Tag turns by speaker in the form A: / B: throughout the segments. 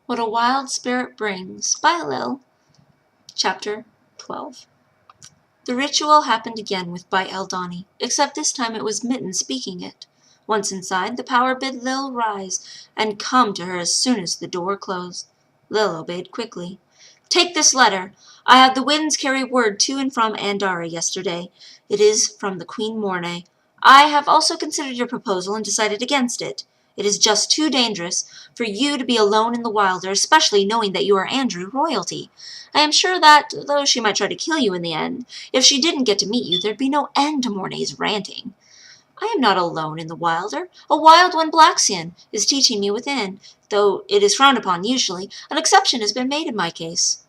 A: What a Wild Spirit Brings by Lil. Chapter 12. The ritual happened again with Bite Eldani, except this time it was Mitten speaking it. Once inside, the power bid Lil rise and come to her as soon as the door closed. Lil obeyed quickly. Take this letter. I had the winds carry word to and from Andara yesterday. It is from the Queen Mornay. I have also considered your proposal and decided against it. It is just too dangerous for you to be alone in the wilder, especially knowing that you are Andrew royalty. I am sure that, though she might try to kill you in the end, if she didn't get to meet you, there'd be no end to Mornay's ranting. I am not alone in the wilder. A wild one Blaxian is teaching me within, though it is frowned upon usually. An exception has been made in my case.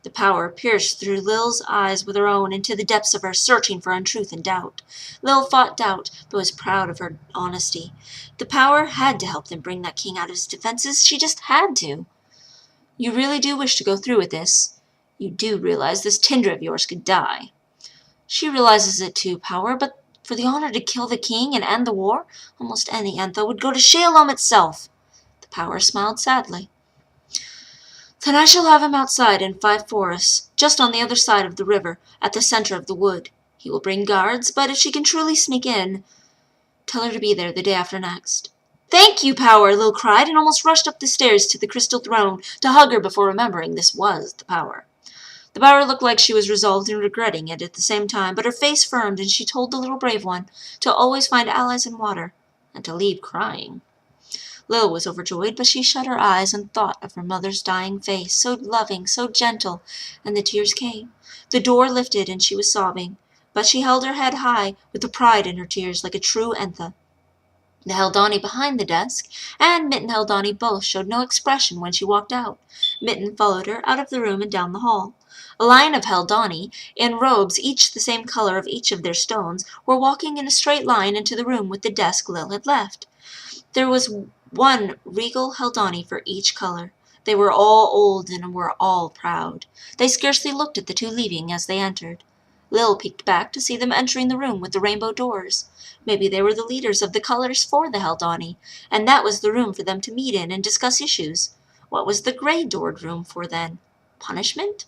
A: The power pierced through Lil's eyes with her own into the depths of her, searching for untruth and doubt. Lil fought doubt, but was proud of her honesty. The power had to help them bring that king out of his defenses. She just had to. You really do wish to go through with this? You do realize this Tindra of yours could die. She realizes it too, Power, but for the honor to kill the king and end the war, almost any Antho would go to Shalom itself. The Power smiled sadly. Then I shall have him outside in 5 forests, just on the other side of the river, at the center of the wood. He will bring guards, but if she can truly sneak in, tell her to be there the day after next. Thank you, Power, Lil cried, and almost rushed up the stairs to the crystal throne to hug her before remembering this was the Power. The Power looked like she was resolved and regretting it at the same time, but her face firmed, and she told the little brave one to always find allies in water, and to leave crying. Lil was overjoyed, but she shut her eyes and thought of her mother's dying face, so loving, so gentle, and the tears came. The door lifted, and she was sobbing, but she held her head high, with the pride in her tears, like a true Entha. The Haldani behind the desk and Mitten Haldani both showed no expression when she walked out. Mitten followed her out of the room and down the hall. A line of Haldani, in robes each the same color of each of their stones, were walking in a straight line into the room with the desk Lil had left. There was one regal Haldani for each color. They were all old and were all proud. They scarcely looked at the two leaving as they entered. Lil peeked back to see them entering the room with the rainbow doors. Maybe they were the leaders of the colors for the Haldani, and that was the room for them to meet in and discuss issues. What was the gray-doored room for then? Punishment?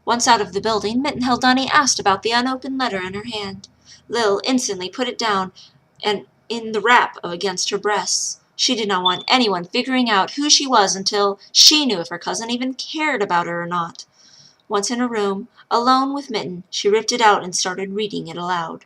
A: Once out of the building, Mitten Haldani asked about the unopened letter in her hand. Lil instantly put it down and in the wrap against her breasts. She did not want anyone figuring out who she was until she knew if her cousin even cared about her or not. Once in her room, alone with Mitten, she ripped it out and started reading it aloud.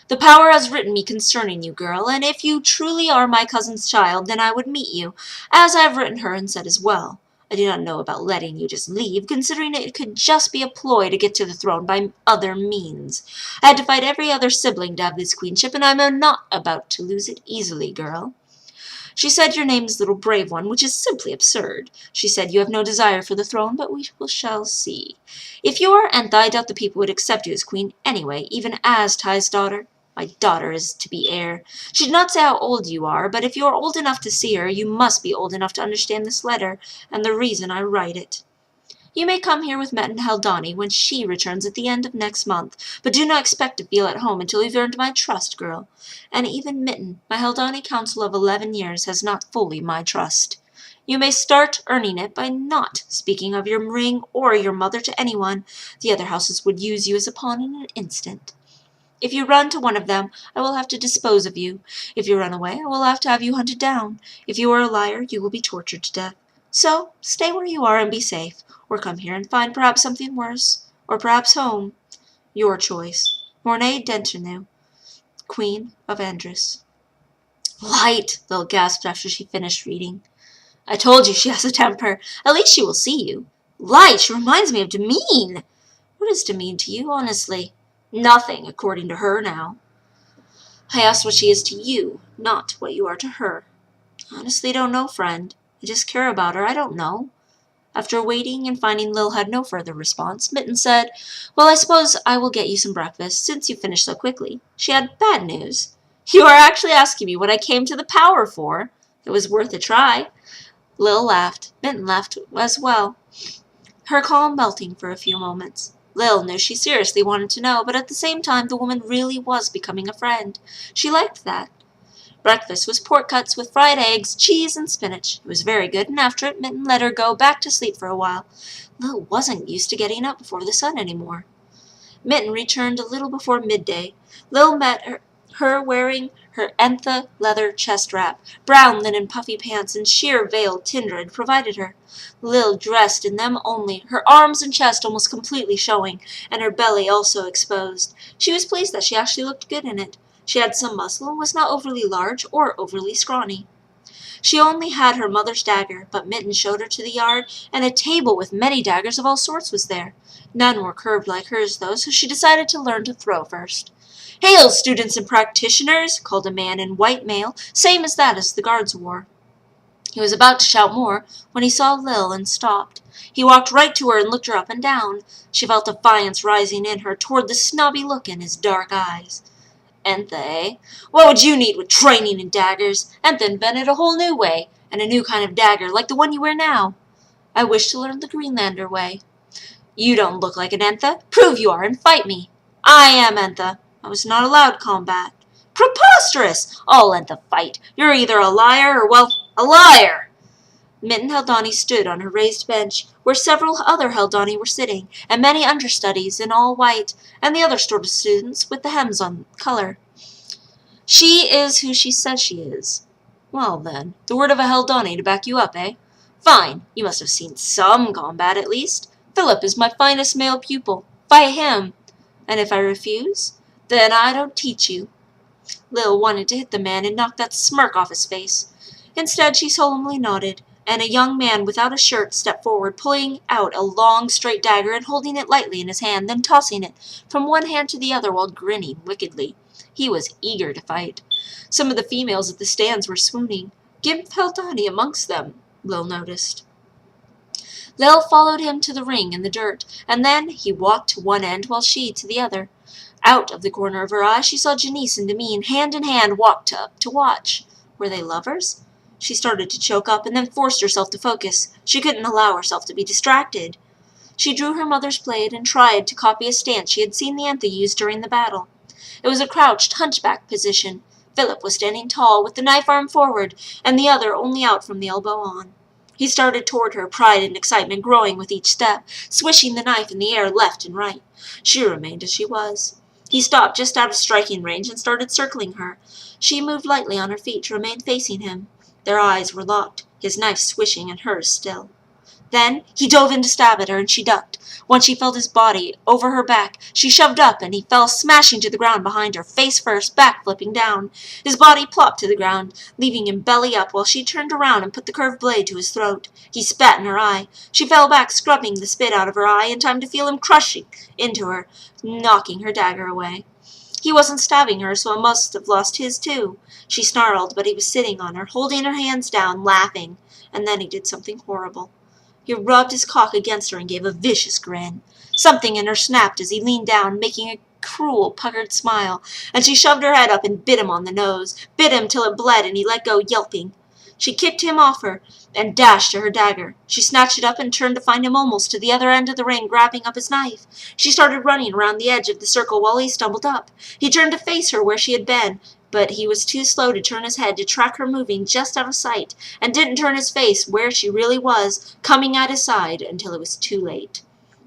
A: The Power has written me concerning you, girl, and if you truly are my cousin's child, then I would meet you, as I have written her and said as well. I do not know about letting you just leave, considering it could just be a ploy to get to the throne by other means. I had to fight every other sibling to have this queenship, and I am not about to lose it easily, girl. She said your name is Little Brave One, which is simply absurd. She said you have no desire for the throne, but we shall see. If you are Entha, I doubt the people would accept you as queen anyway, even as Ty's daughter. My daughter is to be heir. She did not say how old you are, but if you are old enough to see her, you must be old enough to understand this letter, and the reason I write it. You may come here with Mitten Haldani when she returns at the end of next month, but do not expect to feel at home until you've earned my trust, girl. And even Mitten, my Haldani council of 11 years, has not fully my trust. You may start earning it by not speaking of your ring or your mother to anyone. The other houses would use you as a pawn in an instant. If you run to one of them, I will have to dispose of you. If you run away, I will have you hunted down. If you are a liar, you will be tortured to death. So, stay where you are and be safe, or come here and find perhaps something worse, or perhaps home. Your choice. Mornay Dentinu, Queen of Andrus. Light, Lil gasped after she finished reading. I told you she has a temper. At least she will see you. Light, she reminds me of Demeen. What is Demeen to you, honestly? Nothing, according to her now. I asked what she is to you, not what you are to her. Honestly, don't know, friend. I just care about her. I don't know. After waiting and finding Lil had no further response, Mitten said, Well, I suppose I will get you some breakfast, since you finished so quickly. She had bad news. You are actually asking me what I came to the Power for. It was worth a try. Lil laughed. Mitten laughed as well, her calm melting for a few moments. Lil knew she seriously wanted to know, but at the same time the woman really was becoming a friend. She liked that. Breakfast was pork cuts with fried eggs, cheese, and spinach. It was very good, and after it, Mitten let her go back to sleep for a while. Lil wasn't used to getting up before the sun any more. Mitten returned a little before midday. Lil met her wearing her Entha leather chest wrap, brown linen puffy pants, and sheer veil Tindra had provided her. Lil dressed in them only, her arms and chest almost completely showing, and her belly also exposed. She was pleased that she actually looked good in it. She had some muscle and was not overly large or overly scrawny. She only had her mother's dagger, but Mitten showed her to the yard, and a table with many daggers of all sorts was there. None were curved like hers, though, so she decided to learn to throw first. "Hail, students and practitioners!" called a man in white mail, same as that as the guards wore. He was about to shout more when he saw Lil and stopped. He walked right to her and looked her up and down. She felt defiance rising in her toward the snobby look in his dark eyes. "Entha, eh? What would you need with training in daggers? Entha invented a whole new way, and a new kind of dagger, like the one you wear now." "I wish to learn the Greenlander way." "You don't look like an Entha. Prove you are and fight me." "I am Entha. I was not allowed combat." "Preposterous! All Entha fight. You're either a liar or, well, a liar." Mitten Haldani stood on her raised bench, where several other Haldani were sitting, and many understudies in all white, and the other sort of students with the hems on color. "She is who she says she is." "Well, then, the word of a Haldani to back you up, eh? Fine, you must have seen some combat at least. Philip is my finest male pupil. Fight him. And if I refuse, then I don't teach you." Lil wanted to hit the man and knock that smirk off his face. Instead, she solemnly nodded, and a young man without a shirt stepped forward, pulling out a long, straight dagger and holding it lightly in his hand, then tossing it from one hand to the other while grinning wickedly. He was eager to fight. Some of the females at the stands were swooning. Gimp Haldani amongst them, Lil noticed. Lil followed him to the ring in the dirt, and then he walked to one end while she to the other. Out of the corner of her eye she saw Janice and Demeen hand in hand walked up to watch. Were they lovers? She started to choke up and then forced herself to focus. She couldn't allow herself to be distracted. She drew her mother's blade and tried to copy a stance she had seen the Entha use during the battle. It was a crouched, hunchback position. Philip was standing tall, with the knife arm forward, and the other only out from the elbow on. He started toward her, pride and excitement growing with each step, swishing the knife in the air left and right. She remained as she was. He stopped just out of striking range and started circling her. She moved lightly on her feet to remain facing him. Their eyes were locked, his knife swishing and hers still. Then he dove in to stab at her, and she ducked. Once she felt his body over her back, she shoved up, and he fell smashing to the ground behind her, face first, back flipping down. His body plopped to the ground, leaving him belly up, while she turned around and put the curved blade to his throat. He spat in her eye. She fell back, scrubbing the spit out of her eye, in time to feel him crushing into her, knocking her dagger away. He wasn't stabbing her, so it must have lost his too. She snarled, but he was sitting on her, holding her hands down, laughing. And then he did something horrible. He rubbed his cock against her and gave a vicious grin. Something in her snapped as he leaned down, making a cruel, puckered smile, and she shoved her head up and bit him on the nose, bit him till it bled, and he let go, yelping. She kicked him off her and dashed to her dagger. She snatched it up and turned to find him almost to the other end of the ring, grabbing up his knife. She started running around the edge of the circle while he stumbled up. He turned to face her where she had been, but he was too slow to turn his head to track her moving just out of sight, and didn't turn his face where she really was, coming at his side until it was too late.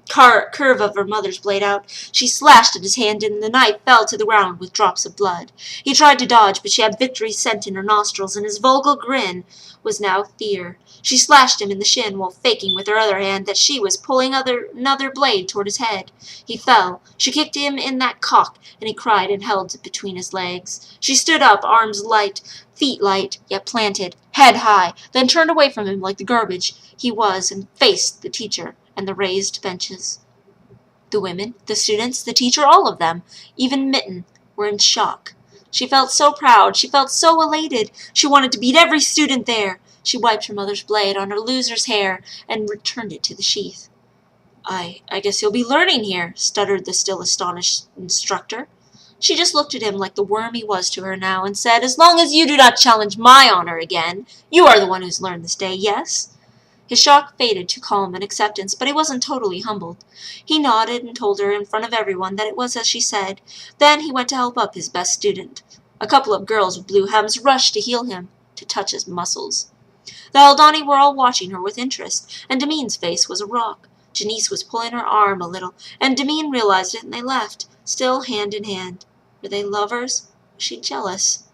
A: Curve of her mother's blade out, she slashed at his hand, and the knife fell to the ground with drops of blood. He tried to dodge, but she had victory scent in her nostrils, and his vulgar grin was now fear. She slashed him in the shin while faking with her other hand that she was pulling another blade toward his head. He fell. She kicked him in that cock, and he cried and held it between his legs. She stood up, arms light, feet light, yet planted, head high, then turned away from him like the garbage he was and faced the teacher and the raised benches. The women, the students, the teacher, all of them, even Mitten, were in shock. She felt so proud, she felt so elated, she wanted to beat every student there. She wiped her mother's blade on her loser's hair and returned it to the sheath. I guess you'll be learning here," stuttered the still astonished instructor. She just looked at him like the worm he was to her now and said, "As long as you do not challenge my honor again, you are the one who's learned this day, yes?" His shock faded to calm and acceptance, but he wasn't totally humbled. He nodded and told her in front of everyone that it was as she said. Then he went to help up his best student. A couple of girls with blue hems rushed to heal him, to touch his muscles. The Aldani were all watching her with interest, and Damien's face was a rock. Janice was pulling her arm a little, and Damien realized it, and they left, still hand in hand. Were they lovers? Was she jealous?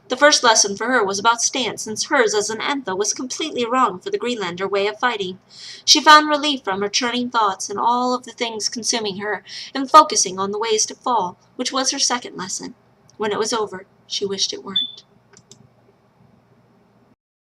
A: The first lesson for her was about stance, since hers as an Entha was completely wrong for the Greenlander way of fighting. She found relief from her churning thoughts and all of the things consuming her, in focusing on the ways to fall, which was her second lesson. When it was over, she wished it weren't.